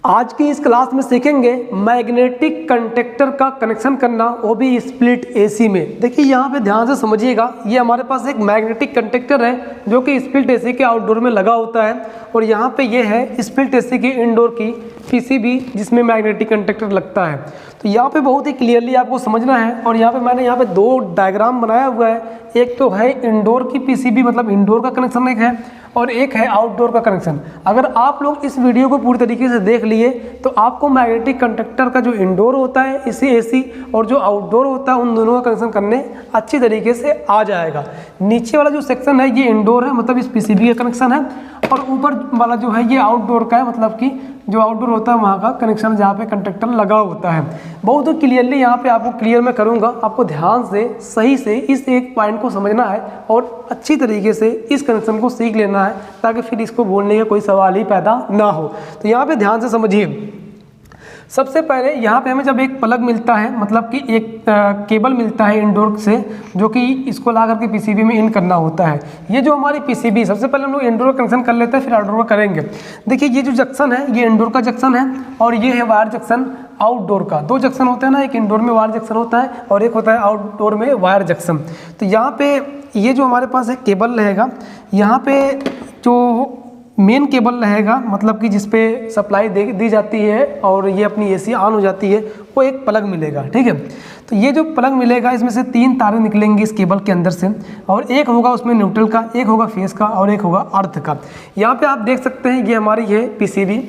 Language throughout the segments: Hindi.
आज की इस क्लास में सीखेंगे मैग्नेटिक कंडक्टर का कनेक्शन करना, वो भी स्प्लिट एसी में। देखिए यहाँ पे ध्यान से समझिएगा, ये हमारे पास एक मैग्नेटिक कंडक्टर है जो कि स्प्लिट एसी के आउटडोर में लगा होता है, और यहाँ पे ये है स्प्लिट एसी की इंडोर की पीसीबी जिसमें मैग्नेटिक कंडक्टर लगता है। तो यहाँ पे बहुत ही क्लियरली आपको समझना है, और यहाँ पे मैंने यहाँ पे दो डायग्राम बनाया हुआ है। एक तो है इंडोर की पीसीबी, मतलब इंडोर का कनेक्शन एक है, और एक है आउटडोर का कनेक्शन। अगर आप लोग इस वीडियो को पूरी तरीके से देख लिए तो आपको मैग्नेटिक कंडक्टर का जो इंडोर होता है इसी एसी और जो आउटडोर होता है उन दोनों का कनेक्शन करने अच्छी तरीके से आ जाएगा। नीचे वाला जो सेक्शन है ये इंडोर है, मतलब इस पीसीबी का कनेक्शन है, और ऊपर वाला जो है ये आउटडोर का है, मतलब कि जो आउटडोर होता है वहाँ का कनेक्शन जहाँ पे कंडक्टर लगा होता है। बहुत ही क्लियरली यहाँ पे आपको क्लियर मैं करूँगा, आपको ध्यान से सही से इस एक पॉइंट को समझना है और अच्छी तरीके से इस कनेक्शन को सीख लेना है, ताकि फिर इसको बोलने का कोई सवाल ही पैदा ना हो। तो यहाँ पे ध्यान से समझिए। सबसे पहले यहाँ पे हमें जब एक प्लग मिलता है, मतलब कि एक केबल मिलता है इंडोर से, जो कि इसको ला करके पीसीबी में इन करना होता है। ये जो हमारी पीसीबी, सबसे पहले हम लोग इंडोर का कनेक्शन कर लेते हैं, फिर आउटडोर का करेंगे। देखिए ये जो जंक्शन है ये इंडोर का जंक्शन है, और ये है वायर जंक्शन आउटडोर का। दो जंक्शन होते हैं ना, एक इंडोर में वायर जंक्शन होता है और एक होता है आउटडोर में वायर जंक्शन। तो यहाँ पे ये जो हमारे पास एक केबल रहेगा, यहाँ पे जो मेन केबल रहेगा, मतलब कि जिस पे सप्लाई दी जाती है और ये अपनी एसी ऑन हो जाती है, वो एक प्लग मिलेगा। ठीक है, तो ये जो प्लग मिलेगा इसमें से 3 तारें निकलेंगी इस केबल के अंदर से, और एक होगा उसमें न्यूट्रल का, एक होगा फेस का और एक होगा अर्थ का। यहाँ पे आप देख सकते हैं ये हमारी है पीसीबी,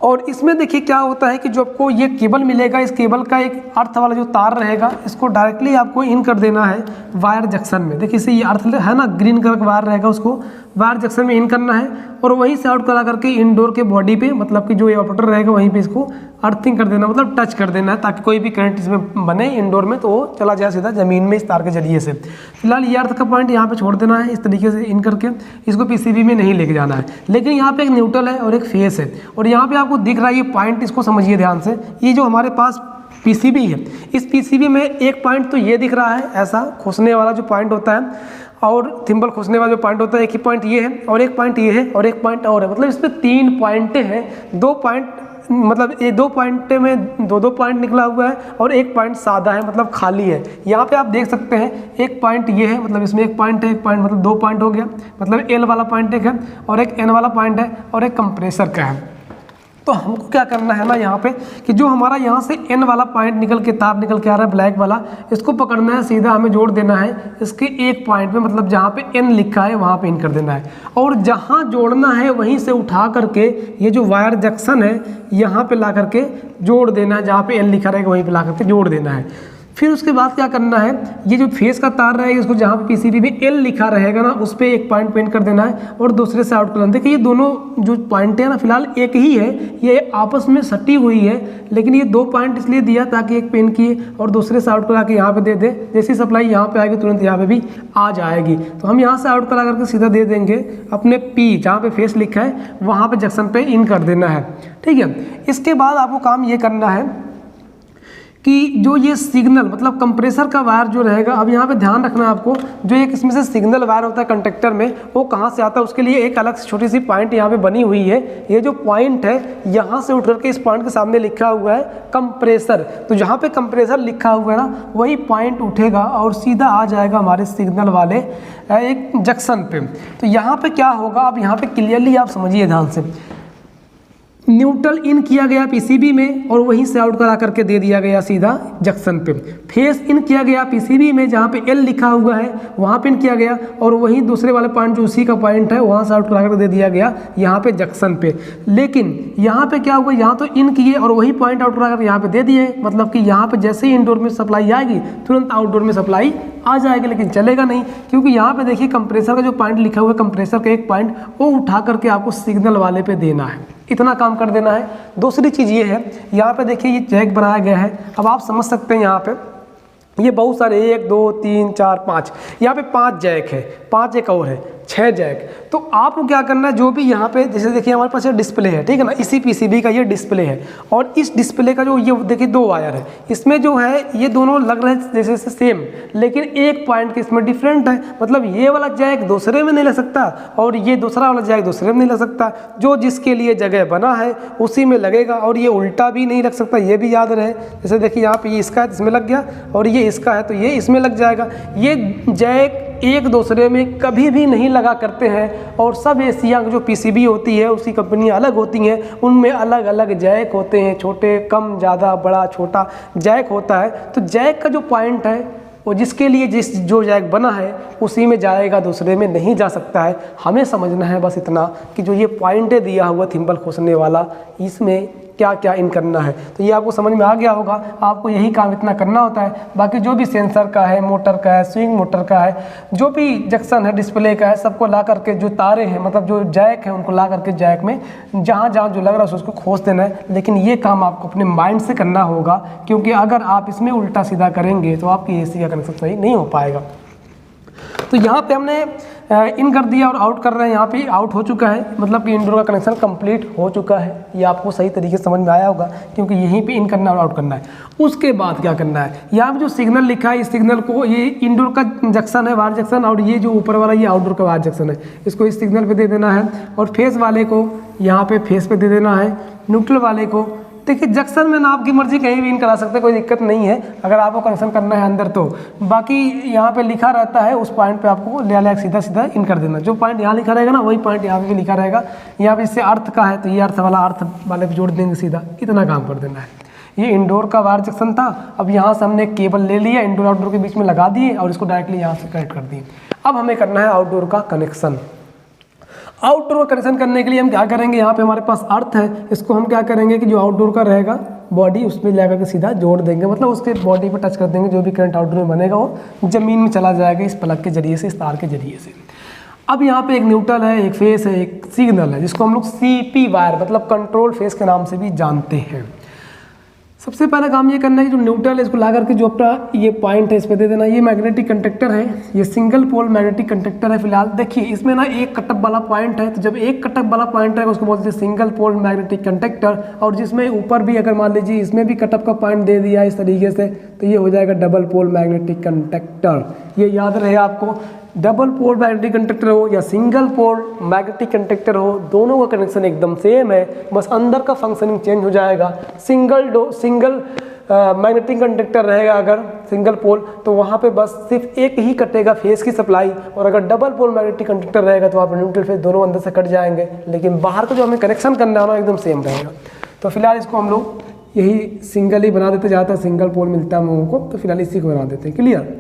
और इसमें देखिए क्या होता है कि जो आपको ये केबल मिलेगा, इस केबल का एक अर्थ वाला जो तार रहेगा इसको डायरेक्टली आपको इन कर देना है वायर जंक्शन में। देखिए इसे ये अर्थ है ना, ग्रीन कलर का वायर रहेगा, उसको वायर जंक्शन में इन करना है, और वहीं से आउट करा करके इंडोर के बॉडी पे, मतलब कि जो ये ऑपरेटर रहेगा वहीं पे इसको अर्थिंग कर देना, मतलब टच कर देना है, ताकि कोई भी करंट इसमें बने इंडोर में तो वो चला जाए सीधा ज़मीन में इस तार के जरिए से। फिलहाल ये अर्थ का पॉइंट यहाँ पे छोड़ देना है इस तरीके से इन करके, इसको पीसीबी में नहीं लेके जाना है। लेकिन यहाँ पे एक न्यूट्रल है और एक फेस है, और यहाँ पे आपको दिख रहा है ये पॉइंट, इसको समझिए ध्यान से। ये जो हमारे पास पीसीबी है, इस पीसीबी में एक पॉइंट तो ये दिख रहा है, ऐसा खोसने वाला जो पॉइंट होता है, और थिम्बल खोसने वाला जो पॉइंट होता है, एक ही पॉइंट ये है, और एक पॉइंट ये है, और एक पॉइंट और है। मतलब इसमें 3 पॉइंटें हैं, 2 पॉइंट, मतलब ये 2 पॉइंट में 2 पॉइंट निकला हुआ है, और एक पॉइंट सादा है, मतलब खाली है। यहाँ पे आप देख सकते हैं एक पॉइंट ये है, मतलब इसमें एक पॉइंट है, एक पॉइंट, मतलब 2 पॉइंट हो गया, मतलब एल वाला पॉइंट एक है, और एक एन वाला पॉइंट है, और एक कंप्रेसर का है। तो हमको क्या करना है ना यहाँ पे कि जो हमारा यहाँ से एन वाला पॉइंट निकल के तार निकल के आ रहा है ब्लैक वाला, इसको पकड़ना है, सीधा हमें जोड़ देना है इसके एक पॉइंट पे, मतलब जहाँ पे एन लिखा है वहाँ पे इन कर देना है, और जहाँ जोड़ना है वहीं से उठा करके ये जो वायर जंक्शन है यहाँ पे ला करके जोड़ देना है, जहाँ पे एन लिखा रहेगा वहीं पे ला करके जोड़ देना है। फिर उसके बाद क्या करना है, ये जो फेस का तार रहेगा इसको जहाँ पे पीसीबी में एल लिखा रहेगा ना, उस पर एक पॉइंट पेंट कर देना है, और दूसरे से आउट कर देना। देखिए ये दोनों जो पॉइंट है ना, फिलहाल एक ही है, ये आपस में सटी हुई है, लेकिन ये 2 पॉइंट इसलिए दिया ताकि एक पेन किए और दूसरे से आउट करा के यहाँ पे दे दे। जैसी सप्लाई यहाँ पे आएगी तुरंत यहाँ पे भी आ जाएगी। तो हम यहाँ से आउट करा करके सीधा दे देंगे अपने पी, जहाँ पे फेस लिखा है वहाँ पे जंक्शन पे इन कर देना है। ठीक है, इसके बाद आपको काम ये करना है कि जो ये सिग्नल, मतलब कंप्रेसर का वायर जो रहेगा, अब यहाँ पे ध्यान रखना है आपको, जो एक इसमें से सिग्नल वायर होता है कंडक्टर में, वो कहाँ से आता है उसके लिए एक अलग छोटी सी पॉइंट यहाँ पे बनी हुई है। ये जो पॉइंट है यहाँ से उठ करके इस पॉइंट के सामने लिखा हुआ है कंप्रेसर। तो जहाँ पे कंप्रेसर लिखा हुआ है ना, वही पॉइंट उठेगा और सीधा आ जाएगा हमारे सिग्नल वाले एक जंक्शन पे। तो यहाँ पे क्या होगा, अब यहाँ पे क्लियरली आप समझिए ध्यान से। न्यूट्रल इन किया गया पीसीबी में, और वहीं से आउट करा करके दे दिया गया सीधा जंक्शन पे। फेस इन किया गया पीसीबी में, जहाँ पे एल लिखा हुआ है वहाँ पे इन किया गया, और वहीं दूसरे वाले पॉइंट जो उसी का पॉइंट है वहाँ से आउट करा करके दे दिया गया यहाँ पे जंक्शन पे। लेकिन यहाँ पे क्या हुआ, यहाँ तो इन किए और वही पॉइंट आउट करा कर यहाँ पे दे दिए, मतलब कि यहाँ पे जैसे ही इंडोर में सप्लाई आएगी तुरंत आउटडोर में सप्लाई आ जाएगी। लेकिन चलेगा नहीं, क्योंकि यहाँ पे देखिए कंप्रेसर का जो पॉइंट लिखा हुआ है, कंप्रेसर का एक पॉइंट वो उठा करके आपको सिग्नल वाले पे देना है, इतना काम कर देना है। दूसरी चीज़ ये है, यहाँ पे देखिए ये जैक बनाया गया है। अब आप समझ सकते हैं यहाँ पे ये बहुत सारे 1 2 3 4 5, यहाँ पे 5 जैक है, 5 एक और है, 6 जैक। तो आपको क्या करना है, जो भी यहाँ पे जैसे देखिए हमारे पास ये डिस्प्ले है, ठीक है ना, इसी पीसीबी का ये डिस्प्ले है और इस डिस्प्ले का जो ये देखिए 2 वायर है, इसमें जो है ये दोनों लग रहे हैं जैसे सेम, लेकिन एक पॉइंट के इसमें डिफरेंट है। मतलब ये वाला जैक दूसरे में नहीं लग सकता और ये दूसरा वाला जैक दूसरे में नहीं लग सकता। जो जिसके लिए जगह बना है उसी में लगेगा और ये उल्टा भी नहीं लग सकता, ये भी याद रहे। जैसे देखिए यहाँ पे ये इसका है, इसमें लग गया, और ये इसका है तो ये इसमें लग जाएगा। ये जैक एक दूसरे में कभी भी नहीं लगा करते हैं और सब एशिया जो पीसीबी होती है उसकी कंपनियां अलग होती हैं, उनमें अलग अलग जैक होते हैं, छोटे कम ज़्यादा बड़ा छोटा जैक होता है। तो जैक का जो पॉइंट है वो जिसके लिए जो जैक बना है उसी में जाएगा, दूसरे में नहीं जा सकता है। हमें समझना है बस इतना कि जो ये पॉइंट है दिया हुआ थिम्बल खोसने वाला, इसमें क्या क्या इन करना है। तो ये आपको समझ में आ गया होगा, आपको यही काम इतना करना होता है। बाकी जो भी सेंसर का है, मोटर का है, स्विंग मोटर का है, जो भी जंक्शन है डिस्प्ले का है, सबको ला करके जो तारे हैं मतलब जो जैक है उनको ला करके जैक में जहाँ जहाँ जो लग रहा है उसको खोस देना है। लेकिन ये काम आपको अपने माइंड से करना होगा, क्योंकि अगर आप इसमें उल्टा सीधा करेंगे तो आपकी एसी का कनेक्शन सही नहीं हो पाएगा। तो यहाँ पे हमने इन कर दिया और आउट कर रहे हैं। यहाँ पे आउट हो चुका है, मतलब कि इंडोर का कनेक्शन कंप्लीट हो चुका है। ये आपको सही तरीके से समझ में आया होगा, क्योंकि यहीं पे इन करना और आउट करना है। उसके बाद क्या करना है, यहाँ पे जो सिग्नल लिखा है, इस सिग्नल को, ये इंडोर का जंक्शन है वायर जंक्शन, और ये जो ऊपर वाला ये आउटडोर का वायर जंक्शन है, इसको इस सिग्नल पे दे देना है। और फेस वाले को यहाँ पे फेस पे दे देना है, न्यूट्रल वाले को। देखिए जंक्शन में ना आपकी मर्जी कहीं भी इन करा सकते हैं, कोई दिक्कत नहीं है अगर आपको कनेक्शन करना है अंदर तो। बाकी यहाँ पे लिखा रहता है, उस पॉइंट पे आपको ले आया सीधा सीधा इन कर देना। जो पॉइंट यहाँ लिखा रहेगा ना वही पॉइंट यहाँ पे भी लिखा रहेगा। यहाँ पे इससे अर्थ का है तो ये अर्थ वाला अर्थ वाले पे जोड़ देंगे सीधा, इतना काम कर देना है। ये इंडोर का वायर जंक्शन था। अब यहाँ से हमने केबल ले लिया, इंडोर आउटडोर के बीच में लगा दिए और इसको डायरेक्टली यहाँ से कनेक्ट कर दिए। अब हमें करना है आउटडोर का कनेक्शन। आउटडोर का कनेक्शन करने के लिए हम क्या करेंगे, यहाँ पे हमारे पास अर्थ है, इसको हम क्या करेंगे कि जो आउटडोर का रहेगा बॉडी उसमें ले करके सीधा जोड़ देंगे, मतलब उसके बॉडी पे टच कर देंगे। जो भी करंट आउटडोर में बनेगा वो ज़मीन में चला जाएगा इस प्लग के जरिए से, इस तार के जरिए से। अब यहाँ पे एक न्यूट्रल है, एक फेस है, एक सिग्नल है, जिसको हम लोग CP वायर मतलब कंट्रोल फेस के नाम से भी जानते हैं। सबसे पहला काम ये करना है कि जो न्यूट्रल है इसको ला करके जो अपना ये पॉइंट है इस पे दे देना। ये मैग्नेटिक कंडक्टर है, ये सिंगल पोल मैग्नेटिक कंडक्टर है। फिलहाल देखिए इसमें ना एक कटअप वाला पॉइंट है, तो जब एक कटअप वाला पॉइंट है उसको बोलते हैं सिंगल पोल मैग्नेटिक कंडक्टर। और जिसमें ऊपर भी अगर मान लीजिए इसमें भी कटअप का पॉइंट दे दिया इस तरीके से, तो ये हो जाएगा डबल पोल मैग्नेटिक कंडक्टर। ये याद रहे आपको, डबल पोल मैग्नेटिक कंडक्टर हो या सिंगल पोल मैग्नेटिक कंडक्टर हो, दोनों का कनेक्शन एकदम सेम है, बस अंदर का फंक्शनिंग चेंज हो जाएगा। सिंगल मैग्नेटिक कंडक्टर रहेगा अगर सिंगल पोल, तो वहाँ पे बस सिर्फ एक ही कटेगा फेस की सप्लाई, और अगर डबल पोल मैग्नेटिक कंडक्टर रहेगा तो वहाँ पर न्यूट्रल फेस दोनों अंदर से कट जाएंगे, लेकिन बाहर का जो हमें कनेक्शन करना है ना एकदम सेम रहेगा। तो फिलहाल इसको हम लोग यही सिंगल ही बना देते, ज़्यादातर सिंगल पोल मिलता है हम लोगों को, तो फिलहाल इसी को बना देते हैं। क्लियर।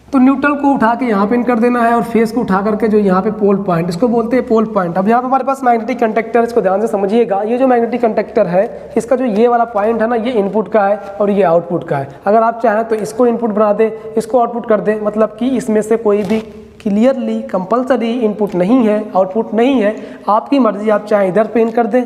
तो न्यूट्रल को उठा के यहाँ पे इन कर देना है और फेस को उठा करके जो यहाँ पे पोल पॉइंट, इसको बोलते हैं पोल पॉइंट। अब यहाँ पे हमारे पास मैग्नेटिक कंडक्टर, इसको ध्यान से समझिएगा। ये जो मैग्नेटिक कंडक्टर है इसका जो ये वाला पॉइंट है ना, ये इनपुट का है और ये आउटपुट का है। अगर आप चाहें तो इसको इनपुट बना दे, इसको आउटपुट कर दे, मतलब कि इसमें से कोई भी क्लियरली कंपल्सरी इनपुट नहीं है, आउटपुट नहीं है, आपकी मर्जी। आप चाहे इधर पे इन कर दें,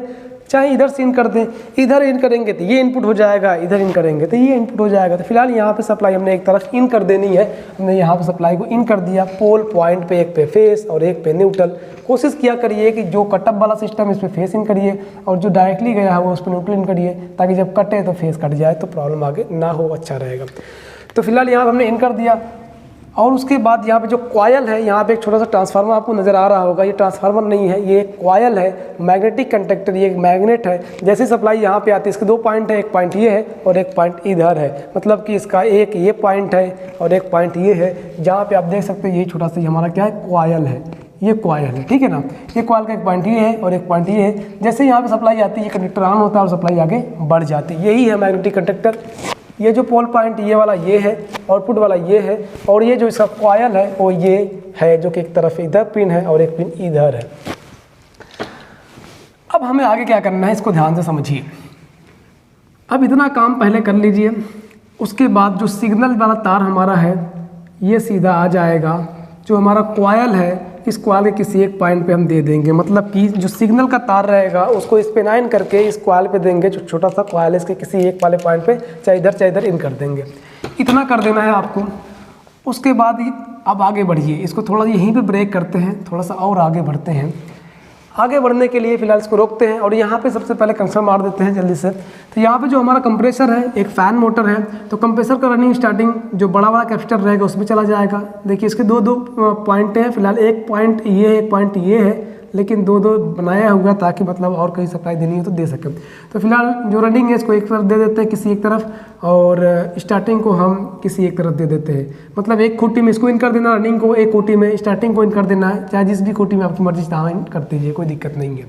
चाहे इधर से इन कर दें। इधर इन करेंगे तो ये इनपुट हो जाएगा, इधर इन करेंगे तो ये इनपुट हो जाएगा। तो फिलहाल यहाँ पे सप्लाई हमने एक तरफ इन कर देनी है, हमने यहाँ पे सप्लाई को इन कर दिया पोल पॉइंट पे, एक पे फेस और एक पे न्यूट्रल। कोशिश किया करिए कि जो कटअप वाला सिस्टम इस पर फेस इन करिए और जो डायरेक्टली गया है वो उस पर न्यूट्रल इन करिए, ताकि जब कटे तो फेस कट जाए तो प्रॉब्लम आगे ना हो, अच्छा रहेगा। तो फिलहाल यहाँ हमने इन कर दिया। और उसके बाद यहाँ पे जो कॉयल है, यहाँ पे एक छोटा सा ट्रांसफार्मर आपको नज़र आ रहा होगा। ये ट्रांसफार्मर नहीं है, ये एक कॉयल है, मैग्नेटिक कंडक्टर, ये एक मैग्नेट है। जैसे सप्लाई यहाँ पे आती है, इसके 2 पॉइंट है, एक पॉइंट ये है और एक पॉइंट इधर है, मतलब कि इसका एक ये पॉइंट है और एक पॉइंट ये है, जहाँ पे आप देख सकते हैं यही छोटा सा हमारा क्या है, कॉयल है, ये कॉयल है, ठीक है ना। ये कॉयल का एक पॉइंट ये है और एक पॉइंट ये है। जैसे यहाँ पे सप्लाई आती है, ये कंडक्टर ऑन होता है और सप्लाई आगे बढ़ जाती है। यही है मैग्नेटिक कंडक्टर। ये जो पोल पॉइंट ये वाला ये है, आउटपुट वाला ये है, और ये जो इसका कॉयल है वो ये है, जो कि एक तरफ इधर पिन है और एक पिन इधर है। अब हमें आगे क्या करना है, इसको ध्यान से समझिए। अब इतना काम पहले कर लीजिए। उसके बाद जो सिग्नल वाला तार हमारा है ये सीधा आ जाएगा, जो हमारा कॉयल है इस कॉयल के किसी एक पॉइंट पे हम दे देंगे, मतलब कि जो सिग्नल का तार रहेगा उसको इस पे ना इन करके इस कॉयल पे देंगे। जो छोटा सा कॉयल है इसके किसी एक वाले पॉइंट पे, चाहे इधर इन कर देंगे। इतना कर देना है आपको। उसके बाद अब आगे बढ़िए, इसको थोड़ा यहीं पे ब्रेक करते हैं, थोड़ा सा और आगे बढ़ते हैं। आगे बढ़ने के लिए फिलहाल इसको रोकते हैं और यहाँ पे सबसे पहले कनेक्शन मार देते हैं जल्दी से। तो यहाँ पे जो हमारा कंप्रेसर है, एक फ़ैन मोटर है, तो कंप्रेसर का रनिंग स्टार्टिंग जो बड़ा वाला कैपेसिटर रहेगा उसमें चला जाएगा। देखिए इसके दो पॉइंट हैं, फिलहाल एक पॉइंट ये है, एक पॉइंट ये है, लेकिन दो बनाया हुआ ताकि मतलब और कहीं सप्लाई देनी हो तो दे सकें। तो फिलहाल जो रनिंग है इसको एक तरफ दे देते हैं किसी एक तरफ, और स्टार्टिंग को हम किसी एक तरफ दे देते हैं। मतलब एक खूंटी में इसको इन कर देना, रनिंग को एक खूंटी में, स्टार्टिंग को इन कर देना है, चाहे जिस भी खूंटी में आपकी मर्जी से इन कर दीजिए, कोई दिक्कत नहीं है।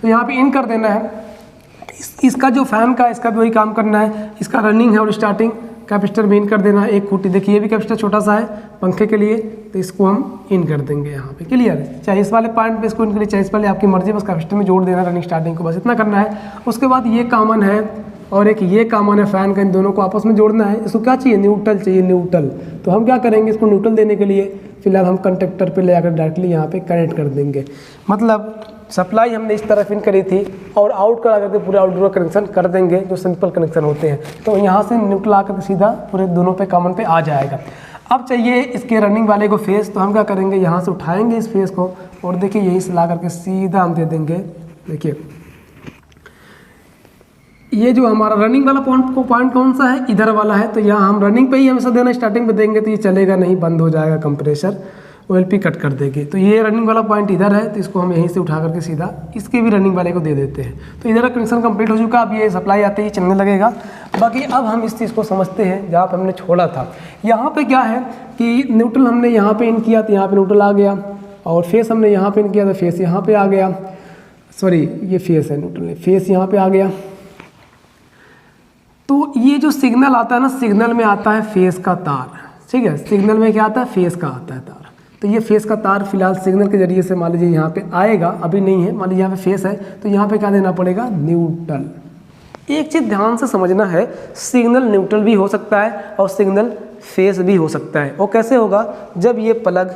तो यहाँ पर इन कर देना है। इसका जो फ़ैन का, इसका भी वही काम करना है, इसका रनिंग है और स्टार्टिंग कैपेसिटर में इन कर देना है एक खूंटी। देखिए ये भी कैपेसिटर छोटा सा है पंखे के लिए, तो इसको हम इन कर देंगे यहाँ पे। क्लियर है, चाहे इस वाले पॉइंट पे इसको इन करिए, चाहे इस वाले, आपकी मर्जी, बस कैपेसिटर में जोड़ देना रनिंग स्टार्टिंग को, बस इतना करना है। उसके बाद ये कॉमन है और एक ये कॉमन है फ़ैन का, इन दोनों को आपस में जोड़ना है। इसको क्या चाहिए, न्यूट्रल चाहिए, न्यूट्रल। तो हम क्या करेंगे, इसको न्यूट्रल देने के लिए फिलहाल हम कंडक्टर पे ले आकर डायरेक्टली यहाँ पे कनेक्ट कर देंगे। मतलब सप्लाई हमने इस तरफ इन करी थी और आउट करा करके पूरे आउटडोर कनेक्शन कर देंगे जो सिंपल कनेक्शन होते हैं। तो यहाँ से न्यूट्रल आकर सीधा पूरे दोनों पे कॉमन पे आ जाएगा। अब चाहिए इसके रनिंग वाले को फेस, तो हम क्या करेंगे, यहाँ से उठाएंगे इस फेस को और देखिए यहीं से ला करके सीधा हम दे देंगे। देखिए ये जो हमारा रनिंग वाला पॉइंट कौन सा है, इधर वाला है। तो यहाँ हम रनिंग पे ही हमेशा देना, स्टार्टिंग पे देंगे तो ये चलेगा नहीं, बंद हो जाएगा कंप्रेसर, OLP कट कर देगी। तो ये रनिंग वाला पॉइंट इधर है, तो इसको हम यहीं से उठा करके सीधा इसके भी रनिंग वाले को दे देते हैं। तो इधर का कनेक्शन कंप्लीट हो चुका। अब ये सप्लाई आते ही चलने लगेगा। बाकी अब हम इस चीज़ को समझते हैं जहाँ पर हमने छोड़ा था। यहाँ पे क्या है कि न्यूट्रल हमने यहाँ पे इन किया तो यहाँ पे न्यूट्रल आ गया, और फेस हमने यहाँ पे इन किया तो फेस यहाँ पे आ गया। सॉरी ये फेस है, न्यूट्रल है, फेस यहाँ पे आ गया। तो ये जो सिग्नल आता है ना, सिग्नल में आता है फेस का तार। ठीक है, सिग्नल में क्या आता है, फेस का आता है तार। तो ये फेस का तार फिलहाल सिग्नल के जरिए से मान लीजिए यहाँ पे आएगा, अभी नहीं है, मान लीजिए यहाँ पे फेस है, तो यहाँ पे क्या देना पड़ेगा, न्यूट्रल। एक चीज़ ध्यान से समझना है, सिग्नल न्यूट्रल भी हो सकता है और सिग्नल फेस भी हो सकता है। वो कैसे होगा, जब ये प्लग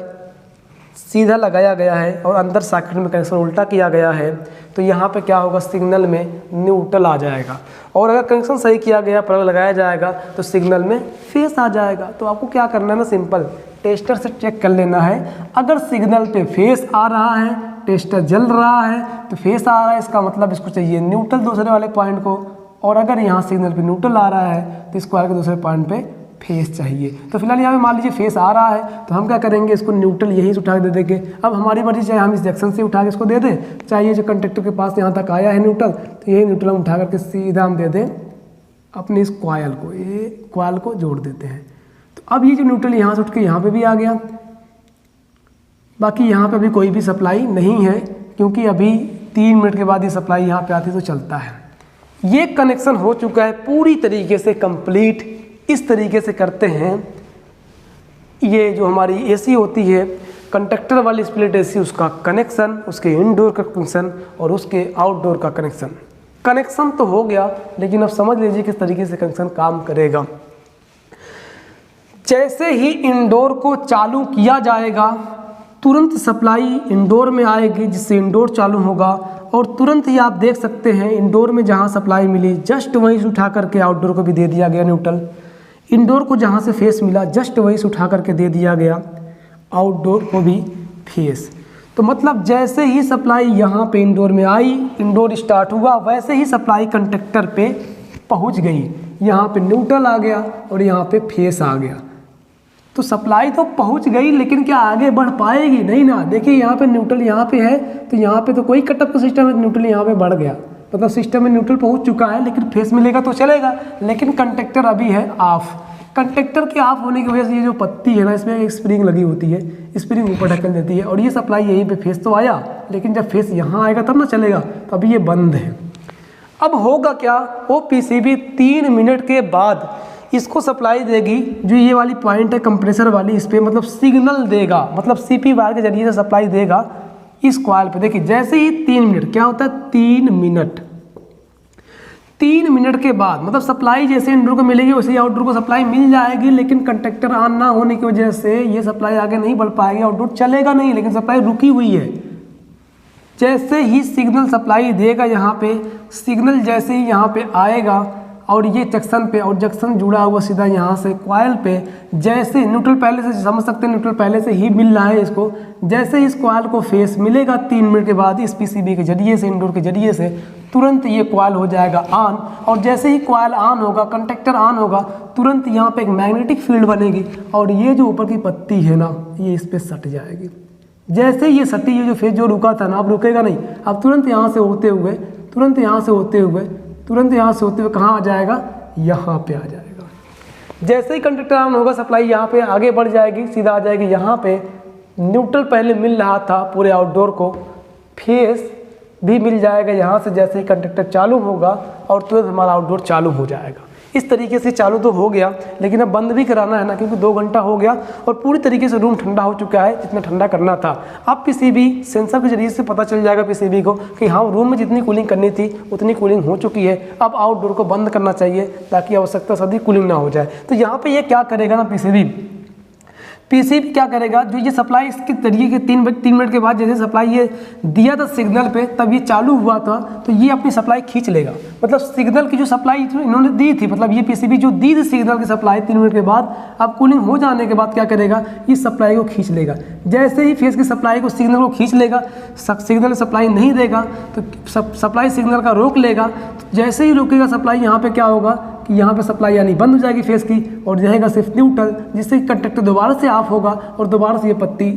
सीधा लगाया गया है और अंदर सॉकेट में कनेक्शन उल्टा किया गया है, तो यहाँ पे क्या होगा, सिग्नल में न्यूट्रल आ जाएगा। और अगर कनेक्शन सही किया गया, प्लग लगाया जाएगा, तो सिग्नल में फेस आ जाएगा। तो आपको क्या करना है ना, सिंपल टेस्टर से चेक कर लेना है। अगर सिग्नल पे फेस आ रहा है, टेस्टर जल रहा है, तो फेस आ रहा है, इसका मतलब इसको चाहिए न्यूट्रल दूसरे वाले पॉइंट को। और अगर यहाँ सिग्नल पे न्यूट्रल आ रहा है तो इसको आगे दूसरे पॉइंट पे फेस चाहिए। तो फिलहाल यहाँ पे मान लीजिए फेस आ रहा है, तो हम क्या करेंगे, इसको न्यूट्रल यहीं से उठा के दे देंगे। अब हमारी मर्जी, चाहे हम इस जंक्शन से उठा के इसको दे दें, चाहे ये जो कंडक्टर के पास यहाँ तक आया है न्यूट्रल, तो यही न्यूट्रल हम उठा करके सीधा हम दे दें अपनी इस कॉइल को, ये कॉइल को जोड़ देते हैं। तो अब ये जो न्यूट्रल यहाँ से उठ के यहाँ पे भी आ गया। बाकी यहाँ पे अभी कोई भी सप्लाई नहीं है, क्योंकि अभी 3 मिनट के बाद ये सप्लाई यहाँ पे आती तो चलता है। ये कनेक्शन हो चुका है पूरी तरीके से कंप्लीट। इस तरीके से करते हैं। ये जो हमारी एसी होती है, कंडक्टर वाली स्प्लिट एसी, उसका कनेक्शन, उसके इनडोर का कनेक्शन और उसके आउटडोर का कनेक्शन। कनेक्शन तो हो गया, लेकिन अब समझ लीजिए किस तरीके से कनेक्शन काम करेगा। जैसे ही इंडोर को चालू किया जाएगा, तुरंत सप्लाई इंडोर में आएगी, जिससे इंडोर चालू होगा। और तुरंत ही आप देख सकते हैं इंडोर में जहां सप्लाई मिली, जस्ट वहीं से उठा करके आउटडोर को भी दे दिया गया न्यूट्रल। इंडोर को जहां से फेस मिला, जस्ट वहीं से उठा करके दे दिया गया आउटडोर को भी फेस। तो मतलब जैसे ही सप्लाई यहाँ पे इंडोर में आई, इंडोर स्टार्ट हुआ, वैसे ही सप्लाई कंडक्टर पे पहुँच गई। यहाँ पे न्यूट्रल आ गया और यहाँ पे फेस आ गया। तो सप्लाई तो पहुँच गई, लेकिन क्या आगे बढ़ पाएगी? नहीं ना। देखिए यहाँ पे न्यूट्रल यहाँ पे है, तो यहाँ पे तो कोई कटअप का सिस्टम है, न्यूट्रल यहाँ पे बढ़ गया, मतलब सिस्टम में न्यूट्रल पहुँच चुका है, लेकिन फेस मिलेगा तो चलेगा। लेकिन कंडक्टर अभी है ऑफ। कंडक्टर के ऑफ होने की वजह से ये जो पत्ती है ना, इसमें एक स्प्रिंग लगी होती है, स्प्रिंग ऊपर ढकेल देती है और ये सप्लाई यहीं पे फेस तो आया, लेकिन जब फेस यहाँ आएगा तब ना चलेगा। तो अभी ये बंद है। अब होगा क्या, वो पीसीबी 3 मिनट के बाद इसको सप्लाई देगी, जो ये वाली पॉइंट है कंप्रेसर वाली, इस पर मतलब सिग्नल देगा, मतलब सीपी वायर के जरिए से सप्लाई देगा इस कॉइल पे। देखिए जैसे ही 3 मिनट, क्या होता है 3 मिनट, 3 मिनट के बाद मतलब सप्लाई जैसे इंडोर को मिलेगी वैसे ही आउटडोर को सप्लाई मिल जाएगी। लेकिन कंडक्टर ऑन ना होने की वजह से ये सप्लाई आगे नहीं बढ़ पाएगी, आउटडोर चलेगा नहीं, लेकिन सप्लाई रुकी हुई है। जैसे ही सिग्नल सप्लाई देगा यहाँ पे, सिग्नल जैसे ही यहाँ पे आएगा, और ये जंक्शन पे, और जंक्शन जुड़ा हुआ सीधा यहाँ से कॉइल पे। जैसे न्यूट्रल पहले से समझ सकते हैं, न्यूट्रल पहले से ही मिल रहा है इसको। जैसे इस कॉइल को फेस मिलेगा 3 मिनट के बाद इस पीसीबी के जरिए से, इंडोर के जरिए से, तुरंत ये कॉइल हो जाएगा ऑन। और जैसे ही कॉइल ऑन होगा, कंडक्टर ऑन होगा, तुरंत यहाँ पे एक मैग्नेटिक फील्ड बनेगी और ये जो ऊपर की पत्ती है ना, ये इस पर सट जाएगी। जैसे ये सटी, ये जो फेस जो रुका था ना, अब रुकेगा नहीं, अब तुरंत यहाँ से होते हुए, तुरंत यहाँ से होते हुए, तुरंत यहाँ से होते हुए कहाँ आ जाएगा, यहाँ पे आ जाएगा। जैसे ही कंडक्टर ऑन होगा, सप्लाई यहाँ पे आगे बढ़ जाएगी, सीधा आ जाएगी यहाँ पे। न्यूट्रल पहले मिल रहा था पूरे आउटडोर को, फेस भी मिल जाएगा यहाँ से। जैसे ही कंडक्टर चालू होगा और तुरंत हमारा आउटडोर चालू हो जाएगा। इस तरीके से चालू तो हो गया, लेकिन अब बंद भी कराना है ना, क्योंकि 2 घंटा हो गया और पूरी तरीके से रूम ठंडा हो चुका है, जितना ठंडा करना था। अब पीसीबी सेंसर के जरिए से पता चल जाएगा पीसीबी को कि हाँ, रूम में जितनी कूलिंग करनी थी उतनी कूलिंग हो चुकी है। अब आउटडोर को बंद करना चाहिए ताकि आवश्यकता से अधिक कूलिंग ना हो जाए। तो यहाँ पर ये क्या करेगा ना, पीसीबी क्या करेगा, जो ये सप्लाई इसके जरिए के 3 मिनट के बाद जैसे सप्लाई ये दिया था सिग्नल पे, तब ये चालू हुआ था, तो ये अपनी सप्लाई खींच लेगा। मतलब सिग्नल की जो सप्लाई इन्होंने दी थी, मतलब ये पीसीबी जो दी थी सिग्नल की सप्लाई 3 मिनट के बाद, अब कूलिंग हो जाने के बाद क्या करेगा, इस सप्लाई को खींच लेगा। जैसे ही फेस की सप्लाई को, सिग्नल को खींच लेगा, सिग्नल सप्लाई नहीं देगा तो सप्लाई सिग्नल का रोक लेगा। जैसे ही रोकेगा सप्लाई, यहाँ पे क्या होगा कि यहाँ पे सप्लाई यानी बंद हो जाएगी फेस की, और रहेगा सिर्फ न्यूट्रल, जिससे कंडक्टर दोबारा से ऑफ होगा और दोबारा से ये पत्ती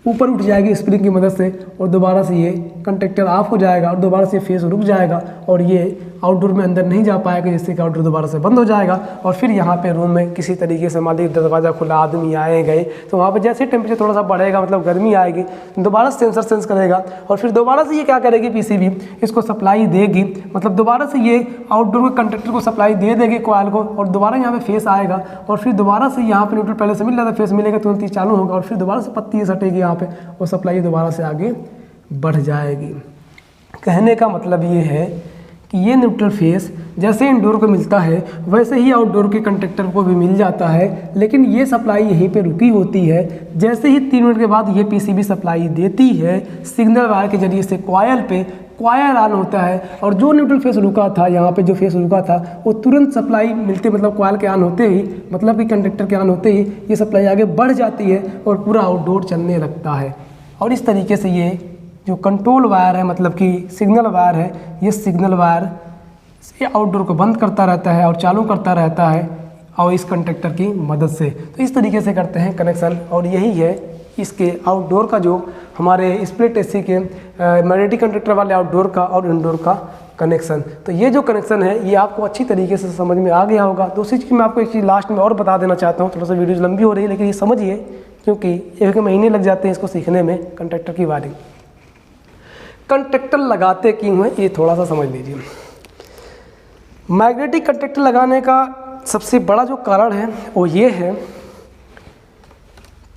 ऊपर उठ जाएगी स्प्रिंग की मदद से, और दोबारा से ये कंडक्टर ऑफ हो जाएगा और दोबारा से फेस रुक जाएगा और ये आउटडोर में अंदर नहीं जा पाएगा, जिससे कि आउटडोर दोबारा से बंद हो जाएगा। और फिर यहाँ पे रूम में किसी तरीके से मान लीजिए दरवाज़ा खुला, आदमी आए गए, तो वहाँ पे जैसे टेम्परेचर थोड़ा सा बढ़ेगा, मतलब गर्मी आएगी, दोबारा सेंसर सेंस करेगा और फिर दोबारा से ये क्या करेगी, पीसीबी इसको सप्लाई देगी। मतलब दोबारा से ये आउटडोर के कंडक्टर को सप्लाई दे देगी कॉइल को, और दोबारा यहाँ पे फेस आएगा और फिर दोबारा से यहाँ पे न्यूट्रल पहले से मिल रहा था, फेस मिलेगा तुरंत ही चालू होगा और फिर दोबारा से पत्ती सटेगी यहाँ पे, और सप्लाई दोबारा से आगे बढ़ जाएगी। कहने का मतलब ये है कि ये न्यूट्रल फेस जैसे इंडोर को मिलता है वैसे ही आउटडोर के कंडक्टर को भी मिल जाता है, लेकिन ये सप्लाई यहीं पे रुकी होती है। जैसे ही 3 मिनट के बाद ये पीसीबी सप्लाई देती है सिग्नल वायर के जरिए से कॉइल पे, कॉइल ऑन होता है और जो न्यूट्रल फेस रुका था, यहाँ पे जो फेस रुका था, वो तुरंत सप्लाई मिलते, मतलब कॉइल के ऑन होते ही, मतलब कि कंडक्टर के ऑन होते ही ये सप्लाई आगे बढ़ जाती है और पूरा आउटडोर चलने लगता है। और इस तरीके से ये जो कंट्रोल वायर है, मतलब कि सिग्नल वायर है, ये सिग्नल वायर ये आउटडोर को बंद करता रहता है और चालू करता रहता है और इस कंडक्टर की मदद से। तो इस तरीके से करते हैं कनेक्शन, और यही है इसके आउटडोर का जो हमारे स्प्लिट एसी के मैग्नेटिक कंडक्टर वाले आउटडोर का और इंडोर का कनेक्शन। तो ये जो कनेक्शन है ये आपको अच्छी तरीके से समझ में आ गया होगा। दूसरी चीज़ मैं आपको एक चीज़ लास्ट में और बता देना चाहता हूँ, थोड़ा सा वीडियो लंबी हो रही है लेकिन ये समझिए, क्योंकि 1 महीने लग जाते हैं इसको सीखने में कंडक्टर की वायरिंग। कंडक्टर लगाते क्यों हैं ये थोड़ा सा समझ लीजिए। मैग्नेटिक कंडक्टर लगाने का सबसे बड़ा जो कारण है वो ये है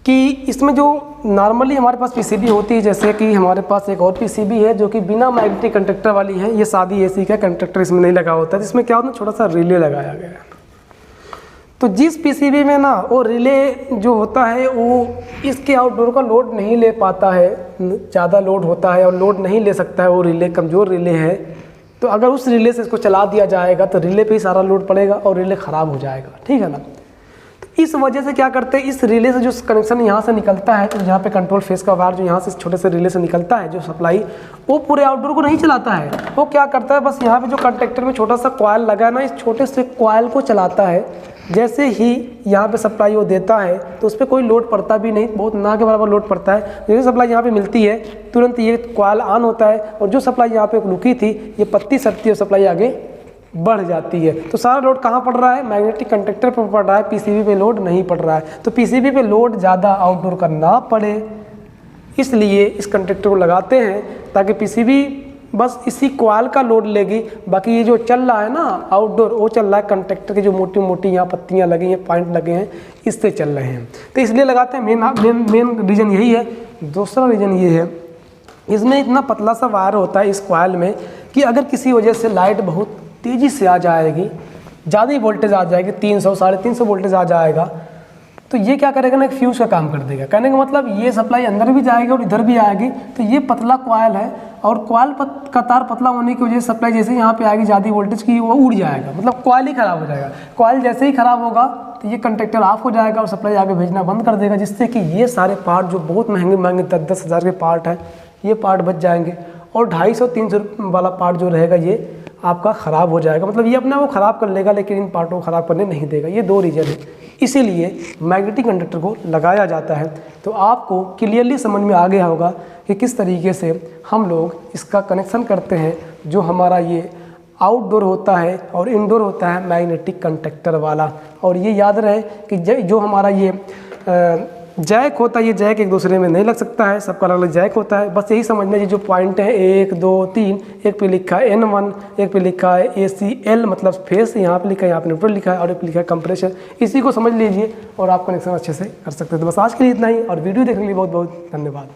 कि इसमें जो नॉर्मली हमारे पास पीसीबी होती है, जैसे कि हमारे पास एक और पीसीबी है जो कि बिना मैग्नेटिक कंडक्टर वाली है, ये सादी एसी का कंडक्टर इसमें नहीं लगा होता है, जिसमें क्या होता है छोटा सा रिले लगाया गया है। तो जिस पीसीबी में ना वो रिले जो होता है वो इसके आउटडोर का लोड नहीं ले पाता है, ज़्यादा लोड होता है और लोड नहीं ले सकता है, वो रिले कमज़ोर रिले है। तो अगर उस रिले से इसको चला दिया जाएगा तो रिले पे ही सारा लोड पड़ेगा और रिले ख़राब हो जाएगा, ठीक है ना। तो इस वजह से क्या करते हैं, इस रिले से जो कनेक्शन यहाँ से निकलता है, तो यहाँ पे कंट्रोल फेस का वायर जो यहाँ से छोटे से रिले से निकलता है जो सप्लाई, वो पूरे आउटडोर को नहीं चलाता है। वो क्या करता है, बस यहाँ पे जो कंडक्टर में छोटा सा कॉइल लगा है ना, इस छोटे से कॉइल को चलाता है। जैसे ही यहाँ पे सप्लाई वो देता है तो उस पर कोई लोड पड़ता भी नहीं, बहुत ना के बराबर लोड पड़ता है। जैसे सप्लाई यहाँ पे मिलती है तुरंत ये कॉइल ऑन होता है और जो सप्लाई यहाँ पे रुकी थी ये पत्ती सटती है, सप्लाई आगे बढ़ जाती है। तो सारा लोड कहाँ पड़ रहा है, मैग्नेटिक कंडक्टर पर पड़ रहा है, पीसीबी पे लोड नहीं पड़ रहा है। तो पीसीबी पे लोड ज़्यादा आउटडोर का ना पड़े, इसलिए इस कंडक्टर को लगाते हैं ताकि पीसीबी बस इसी कॉइल का लोड लेगी। बाकी ये जो चल रहा है ना आउटडोर, वो चल रहा है कंडक्टर की जो मोटी मोटी यहाँ पत्तियाँ लगी हैं, पॉइंट लगे हैं, इससे चल रहे हैं। तो इसलिए लगाते हैं, मेन रीज़न यही है। दूसरा रीज़न ये है, इसमें इतना पतला सा वायर होता है इस कॉइल में कि अगर किसी वजह से लाइट बहुत तेज़ी से आ जाएगी, ज़्यादा ही वोल्टेज आ जाएगी, 300 350 वोल्टेज आ जाएगा, तो ये क्या करेगा ना, एक फ्यूज का काम कर देगा। कहने का मतलब ये सप्लाई अंदर भी जाएगी और इधर भी आएगी। तो ये पतला कॉइल है और कॉइल का तार पतला होने की वजह से सप्लाई जैसे यहाँ पे आएगी ज़्यादा वोल्टेज की, वो उड़ जाएगा, मतलब कॉइल ही ख़राब हो जाएगा। कॉइल जैसे ही ख़राब होगा तो ये कंडक्टर ऑफ हो जाएगा और सप्लाई आगे भेजना बंद कर देगा, जिससे कि ये सारे पार्ट जो बहुत महंगे महंगे 10-10 हज़ार के पार्ट हैं, ये पार्ट बच जाएंगे और 250-300 वाला पार्ट जो रहेगा ये आपका ख़राब हो जाएगा। मतलब ये अपना वो ख़राब कर लेगा लेकिन इन पार्टों को ख़राब करने नहीं देगा। ये 2 रीज़न है, इसीलिए मैग्नेटिक कंडक्टर को लगाया जाता है। तो आपको क्लियरली समझ में आ गया होगा कि किस तरीके से हम लोग इसका कनेक्शन करते हैं। जो हमारा ये आउटडोर होता है और इंडोर होता है मैग्नेटिक कंडक्टर वाला। और ये याद रहे कि जो हमारा ये जैक होता है, ये जैक एक दूसरे में नहीं लग सकता है, सबका अलग अलग जैक होता है। बस यही समझना है, जो पॉइंट है 1 2 3, एक पे लिखा है N1, एक पे लिखा है ACL मतलब फेस, यहाँ पे लिखा है, यहाँ पे न्यूट्रल लिखा है और एक पे लिखा है कंप्रेसर। इसी को समझ लीजिए और आप कनेक्शन अच्छे से कर सकते हैं। तो बस आज के लिए इतना ही और वीडियो देखने के लिए बहुत बहुत धन्यवाद।